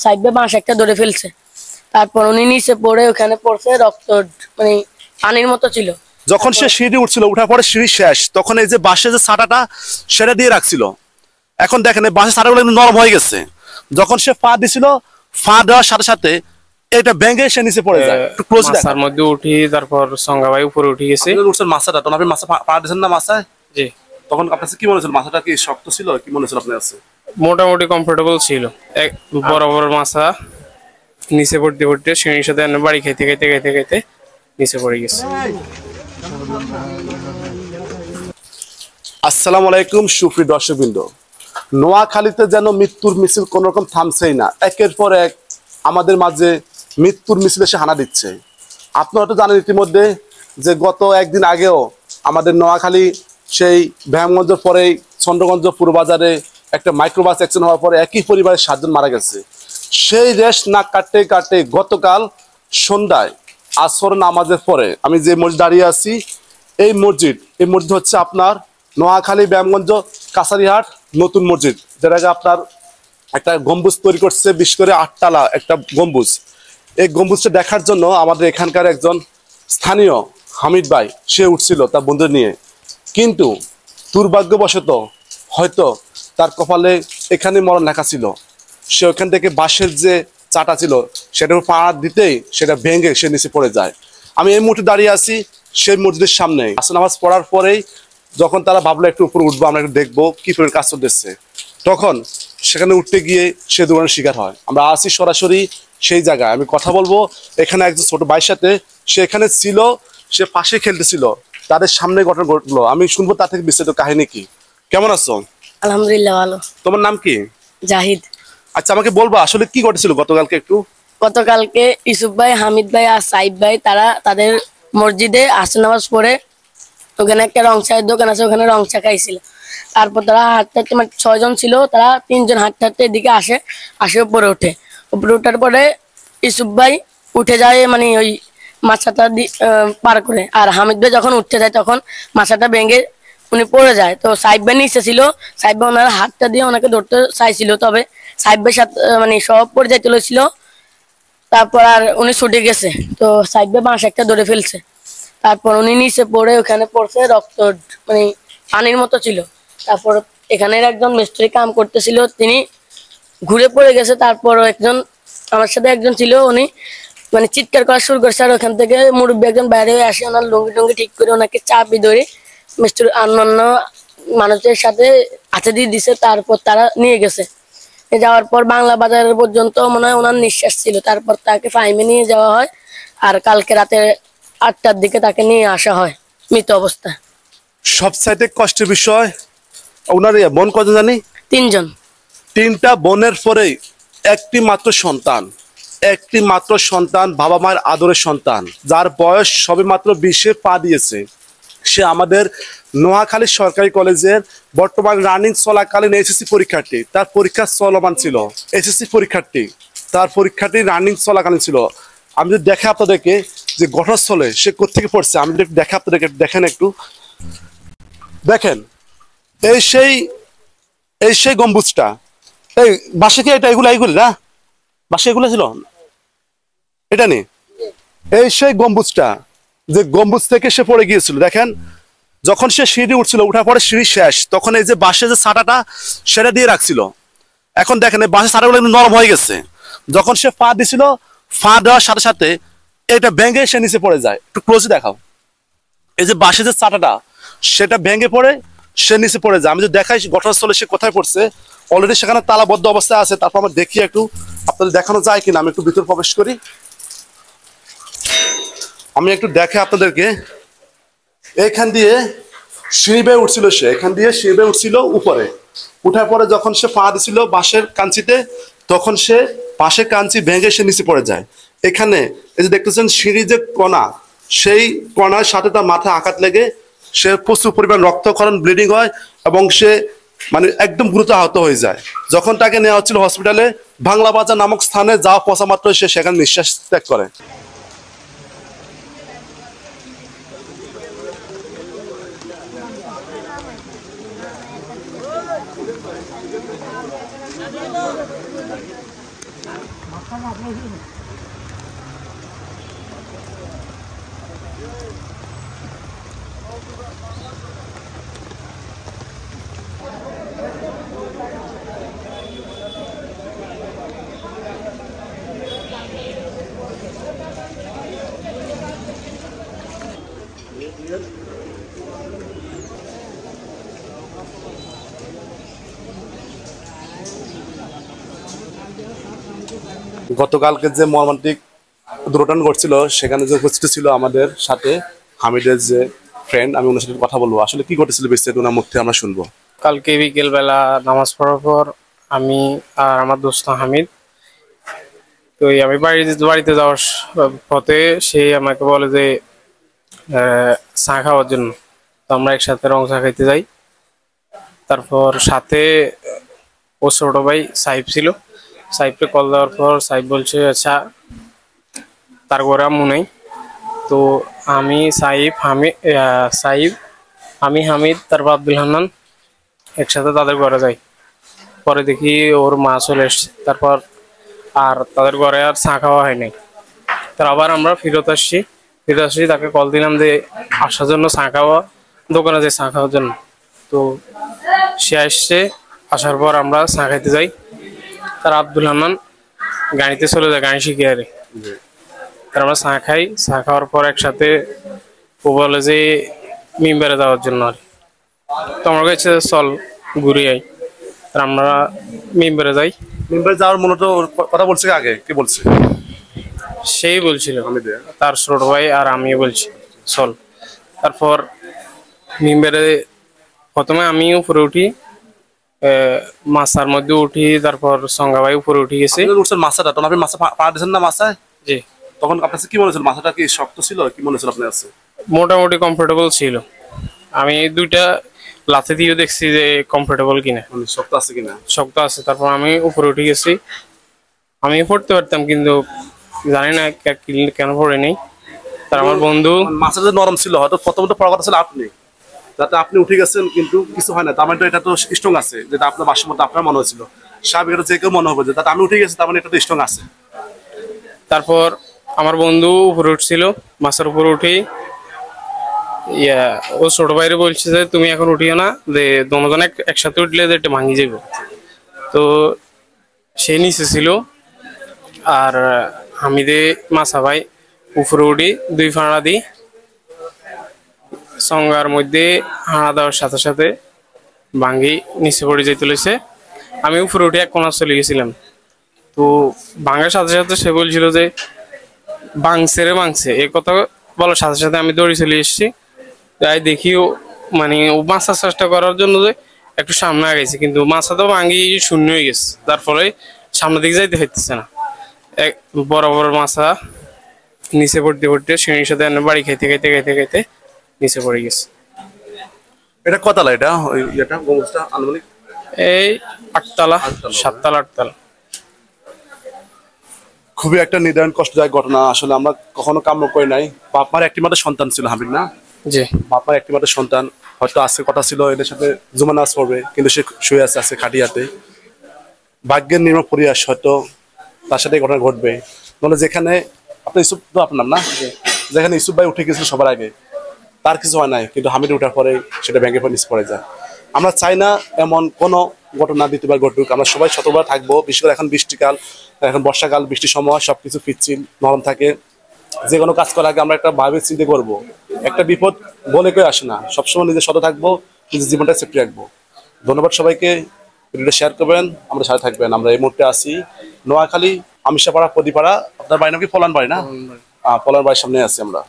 সাইডে বাঁশ একটা ধরে ফেলছে। তারপর উনি নিচে পড়ে ওখানে পড়ছে, রক্ত মানে পানির মতো ছিল। যখন সে সিঁড়ি উঠছিল, উঠার পরে সিঁড়ি শেষ, তখন এই যে বাঁশের যে ছাটাটা সেটা দিয়ে রাখছিল। এখন দেখেন এই বাঁশের ছাটাগুলো কিন্তু নরম হয়ে গেছে। যখন সে পা দিছিল, পা দেওয়ার সাথে সাথে এটা ভেঙে সে নিচে পড়ে যায়। একটু ক্লোজ দেখেন। মাছার মধ্যে উঠি, তারপর সংজ্ঞা ভাই উপরে উঠে গেছে। আপনি উঠছেন মাছাটা, তখন আপনি মাছা পা দিয়েছেন না মাছায়? জি। তখন আপনার কাছে কি মনে হচ্ছিল? মাথাটা কি শক্ত ছিল? কি মনে হচ্ছিল আপনার কাছে? মোটামুটি কমফোর্টেবল ছিল। এক বড় বড় মাছা নিচে পড়তে পড়তে সিঁড়ির সাথে বাড়ি খাইতে খাইতে খাইতে খাইতে নিচে পড়ে গেছে। আসসালামু আলাইকুম সুপ্রিয় দর্শকবৃন্দ। নোয়াখালীতে যেন মৃত্যুর মিছিল কোন রকম থামছেই না। একের পর এক আমাদের মাঝে মৃত্যুর মিছিল এসে হানা দিচ্ছে। আপনারা তো জানেন ইতিমধ্যে যে গত একদিন আগেও আমাদের নোয়াখালী সেই ভ্যামগঞ্জ পরেই চন্দ্রগঞ্জ পূর্ববাজারে একটা মাইক্রোবাস অ্যাক্সিডেন্ট হওয়ার পরে একই পরিবারের 7 জন মারা গেছে। সেই রেশ না কাটতে কাটতে গতকাল সন্ধ্যায় আসর নামাজের পরে আমি যে মসজিদ দাঁড়িয়ে আছি, এই মসজিদ হচ্ছে আপনার নোয়াখালী ব্যায়ামগঞ্জ কাছারিহাট নতুন মসজিদ, যেটাকে আপনার একটা গম্বুজ তৈরি করছে, বিশেষ করে 8 তলা একটা গম্বুজ। এই গম্বুজটা দেখার জন্য আমাদের এখানকার একজন স্থানীয় হামিদ ভাই সে উঠছিল তার বন্ধু নিয়ে, কিন্তু দুর্ভাগ্যবশত হয়তো তার কপালে এখানে মরণ লেখা ছিল। সে ওখান থেকে বাঁশের যে চাটা ছিল সেটার পা দিতেই সেটা ভেঙে সে নিচে পড়ে যায়। আমি এই মুহূর্তে দাঁড়িয়ে আছি সেই মসজিদের সামনে। আসর নামাজ পড়ার পরেই যখন তারা ভাবলো একটু উপরে উঠবো, আমরা একটু দেখবো কি করে কাজ করতেছে, তখন সেখানে উঠতে গিয়ে সে দুর্ঘটনার শিকার হয়। আমরা আসি সরাসরি সেই জায়গায়, আমি কথা বলবো এখানে একজন ছোট ভাইয়ের সাথে। সে এখানে ছিল, সে পাশে খেলতেছিল, তাদের সামনে ঘটনা ঘটলো। আমি শুনবো তার থেকে বিস্তারিত কাহিনী কি। কেমন আছো? আলহামদুলিল্লাহ ভালো। তোমার নাম কি? জাহিদ। আচ্ছা, আমাকে বলবা আসলে কি ঘটেছিল গতকালকে একটু? গতকালকে ইউসুফ ভাই, হামিদ ভাই আর সাইদ ভাই তারা তাদের মসজিদে আসর নামাজ পড়ে ওখানে একটা রং চায়ের দোকান আছে, ওখানে রং চা খাইছিল। তারপর তারা হাঁটতে হাঁটতে, মানে 6 জন ছিল, তারা 3 জন হাঁটতে হাঁটতে এদিকে আসে উপরে ওঠে। উপরে ওঠার পরে ইউসুফ ভাই উঠে যায়, মানে ওই মাছাটা পার করে। আর হামিদ ভাই যখন উঠতে যায় তখন মাছাটা ভেঙে উনি পড়ে যায়। তো সাইব ভাই নিচে ছিল, সাইব ভাই ওনার হাতটা দিয়ে ওনাকে ধরতে চাইছিল, তবে সাইব ভাই সাথে মানে সব পড়ে যাইতে ছিল। তারপর আর উনি ছুটে গেছে, তো সাইব ভাই বাঁশ একটা ধরে ফেলছে। তারপর উনি নিচে পড়ে ওখানে পড়ছে, রক্ত মানে পানির মতো ছিল। তারপর এখানের একজন মিস্ত্রি কাম করতেছিল, তিনি ঘুরে পড়ে গেছে। তারপর একজন আমার সাথে একজন ছিল, উনি মানে চিৎকার করা শুরু করছে। আর ওখান থেকে মুরব্বী একজন বাইরে হয়ে আসে, ওনার লুঙ্গি টুঙ্গি ঠিক করে ওনাকে চাবি ধরে মিস্ত্রি অন্যান্য মানুষের সাথে হাতে দিয়ে দিছে। তারপর তারা নিয়ে গেছে। যাওয়ার পর বাংলা বাজারের পর্যন্ত মনে হয় ওনার নিঃশ্বাস ছিল। তারপর তাকে ফাইমে নিয়ে যাওয়া হয়, আর কালকে রাতে 8টার দিকে তাকে নিয়ে আসা হয় মৃত অবস্থায়। সবচাইতে কষ্টের বিষয়, ওনার বোন কত জানি? 3 জন। 3টা বোনের পরেই একটি মাত্র সন্তান, বাবা মায়ের আদরের সন্তান, যার বয়স সবে মাত্র 20-এ পা দিয়েছে। সে আমাদের নোয়াখালী সরকারি কলেজের বর্তমান রানিং চলাকালীন এসএসসি পরীক্ষার্থী। তার পরীক্ষা চলমান ছিল, এসএসসি পরীক্ষার্থী, তার পরীক্ষাটি রানিং চলাকালীন ছিল। আমি যদি দেখে আপনাদেরকে যে ঘটনাস্থলে সে কোথেকে পড়ছে, আমি যদি দেখে আপনাদেরকে দেখেন, একটু দেখেন। এই সেই গম্বুজটা, এই বাসে কি এটা এগুলো না বাসে এগুলো ছিল এটা নেই। এই সেই গম্বুজটা, যে গম্বুজ থেকে সে পড়ে গিয়েছিল। দেখেন যখন সে সিঁড়ি উঠছিল, উঠার পরে সিঁড়ি শেষ, তখন এই যে বাঁশের যে ছাটাটা সেটা দিয়ে রাখছিল। এখন দেখেন এই বাঁশের ছাটাগুলো কিন্তু নরম হয়ে গেছে। যখন সে পা দিছিল, পা দেওয়ার সাথে সাথে এটা ভেঙে সে নিচে পড়ে যায়। একটু ক্লোজে দেখাও। এই যে বাঁশের যে ছাটাটা সেটা ভেঙে পড়ে সে নিচে পড়ে যায়। আমি যদি দেখাই ঘটনাস্থলে সে কোথায় পড়ছে, অলরেডি সেখানে তালাবদ্ধ অবস্থায় আছে। তারপর আমরা দেখি একটু আপনাদের দেখানো যায় কিনা। আমি একটু ভিতর প্রবেশ করি, আমি একটু দেখে আপনাদেরকে। এখান দিয়ে সিঁড়ি বেয়ে উঠছিল, সে এখান দিয়ে সিঁড়ি বেয়ে উঠছিল উপরে। উঠার পরে যখন সে পা দিছিল বাঁশের কাঞ্চিতে, তখন সে বাঁশের কাঞ্চি ভেঙে সে নিচে পড়ে যায়। এখানে এই যে দেখতেছেন সিঁড়ি যে কণা, সেই কণার সাথে তার মাথায় আঘাত লেগে সে প্রচুর পরিমাণ রক্তক্ষরণ, ব্লিডিং হয় এবং সে মানে একদম গুরুতর আহত হয়ে যায়। যখন তাকে নেওয়া হচ্ছিল হসপিটালে, বাংলা বাজার নামক স্থানে যাওয়া পচা মাত্র সে সেখানে নিঃশ্বাস ত্যাগ করে। গতকালকে যে মর্মান্তিক দুর্ঘটনা ঘটছিল সেখানে যে উপস্থিত ছিল আমাদের সাথে হামিদের যে ফ্রেন্ড, আমি ওনার সাথে কথা বলবো। আসলে কি ঘটেছিল বিস্তারিত ওনার মুখ থেকে আমরা শুনবো। কালকে বিকেল বেলা নামাজ পড়ার পর আমি আর আমার দোস্ত হামিদ, তো আমি বাড়িতে যাওয়ার পথে সে আমাকে বলে যে চা খাওয়ার জন্য। তো আমরা একসাথে রং চা খাইতে যাই। তারপর সাথে ও ছোট ভাই সাইফ ছিল। সাইফকে কল দেওয়ার পর সাইফ বলছে আচ্ছা তার ঘরে আম্মু নেই। তো আমি হামিদ তারপর আব্দুল হান্নান একসাথে তাদের ঘরে যাই। পরে দেখি ওর মা চলে এসছে। তারপর আর তাদের ঘরে আর চা খাওয়া হয় নাই। তার আবার আমরা ফিরত আসছি। তাকে কল দিলাম যে আসার জন্য চা খাওয়া, দোকানে যাই চা খাওয়ার জন্য। তো সে আসছে। আসার পর আমরা চা খাইতে যাই। তার আব্দুল হান্নান গাড়িতে চলে যায়, গাড়ি শিখে আরে। তার আমরা চা খাই। চা খাওয়ার পর একসাথে ও বলে যে মিম্বারে যাওয়ার জন্য আর। তো আমার কাছে চল ঘুরে আই। তার আমরা মিম্বারে যাই। মিম্বারে যাওয়ার মূলত কথা বলছে আগে কি বলছে? সেই বলছিল, তার ছোট ভাই আর আমি বলছি চল। তারপর মিম্বারে প্রথমে আমি উপরে উঠি, মাছার মধ্যে উঠি। তারপর সঙ্গা ভাই উপরে উঠে গেছে। মাছাটা তখন আপনি মাছা পা দিয়েছেন না মাছায়? জি। তখন আপনার কাছে কি মনে হচ্ছিল? মাথাটা কি শক্ত ছিল? কি মনে হচ্ছিল আপনার কাছে? মোটামুটি কমফোর্টেবল ছিল। আমি দুইটা লাথি দিয়ে দেখছি যে কমফোর্টেবল কিনা, শক্ত আছে কিনা। শক্ত আছে। তারপর আমি উপরে উঠে গেছি। আমি পড়তে পারতাম কিন্তু জানি না কেন পড়ে নেই। তার আমার বন্ধু মাছটা নরম ছিল, হয়তো প্রথমত পড়ার কথা ছিল আপনি, যাতে আপনি উঠে গেছেন কিন্তু কিছু হয় না। তার মানে এটা তো স্ট্রং আছে, যেটা আপনার বাসার মধ্যে আপনার মনে হয়েছিল। স্বাভাবিক এটা যে কেউ মনে হবে যে তাতে আমি উঠে গেছি, তার মানে এটা তো স্ট্রং আছে। তারপর আমার বন্ধু উপরে উঠছিল, মাছের উপরে উঠেই ও ছোট ভাইরে বলছে যে তুমি এখন উঠিও না, যে দুজন একসাথে উঠলে যে এটা ভাঙি যাবে। তো সে নিচে ছিল আর হামিদে মাছা ভাই উপরে উঠি দুই ফাঁড়া দিই। সঙ্গার মধ্যে হাঁড়া দেওয়ার সাথে সাথে ভাঙ্গি নিচে পড়ে যেতে চলেছে। আমি উপরে উঠে এক কোণা চলে গেছিলাম। তো ভাঙার সাথে সাথে সে বলছিল যে ভাঙছে এই কথা বলার সাথে সাথে আমি দৌড়ে চলে এসেছি। তাই দেখিও মানে ও মাছার চেষ্টা করার জন্য যে একটু সামনে আগাইছে, কিন্তু মাছা তো ভাঙি শূন্য হয়ে গেছে। তার ফলে সামনের দিকে যাইতে হইতেছে না। এক বড় বড় মাছা নিচে পড়তে শ্রেণীর সাথে বাড়ি খাইতে নিচে পড়ে গেছে। এটা কতলা? এটা এটা গম্বুজটা আনুমানিক এই 8তলা 7তলা 8তলা। খুবই একটা নিদারুণ কষ্টদায়ক ঘটনা। আসলে আমরা কখনো কাম্য করি নাই। বাপমার একটি মাত্র সন্তান ছিল হামিদ, না? জি। বাপমার একটি মাত্র সন্তান, হয়তো আজকে কথা ছিল এদের সাথে জুমা নামাজ পড়বে, কিন্তু সে শুয়ে আছে আজকে খাটিয়াতে। ভাগ্যের নির্মম পরিহাস, হয়তো তার সাথে ঘটনা ঘটবে। মানে যেখানে আপনার ইউসুফ তো আপনার না, যেখানে ইউসুফ ভাই উঠে গেছিল সবার আগে, তার কিছু হয় নাই, কিন্তু হামিদ উঠার পরে সেটা ব্যাংকের পর নিচে পড়ে যায়। আমরা চাই না এমন কোনো ঘটনা দ্বিতীয়বার ঘটুক। আমরা সবাই সতর্ক থাকবো। বিশেষ করে এখন বৃষ্টিকাল, এখন বর্ষাকাল, বৃষ্টির সময় সবকিছু পিচ্ছিল নরম থাকে। যে কোনো কাজ করার আগে আমরা একটা ভাবে চিন্তা করবো। একটা বিপদ বলে কেউ আসে না। সবসময় নিজের সতর্ক থাকবো, নিজের জীবনটা সেফটি রাখবো। ধন্যবাদ সবাইকে। ভিডিওটা শেয়ার করবেন, আমরা সাথে থাকবেন। আমরা এই মুহূর্তে আছি নোয়াখালী আমিষাপাড়া পদিপাড়া। আপনার বাড়ি নাকি ফলান বাড়ি, না? ফলান বাড়ির সামনে আছি আমরা।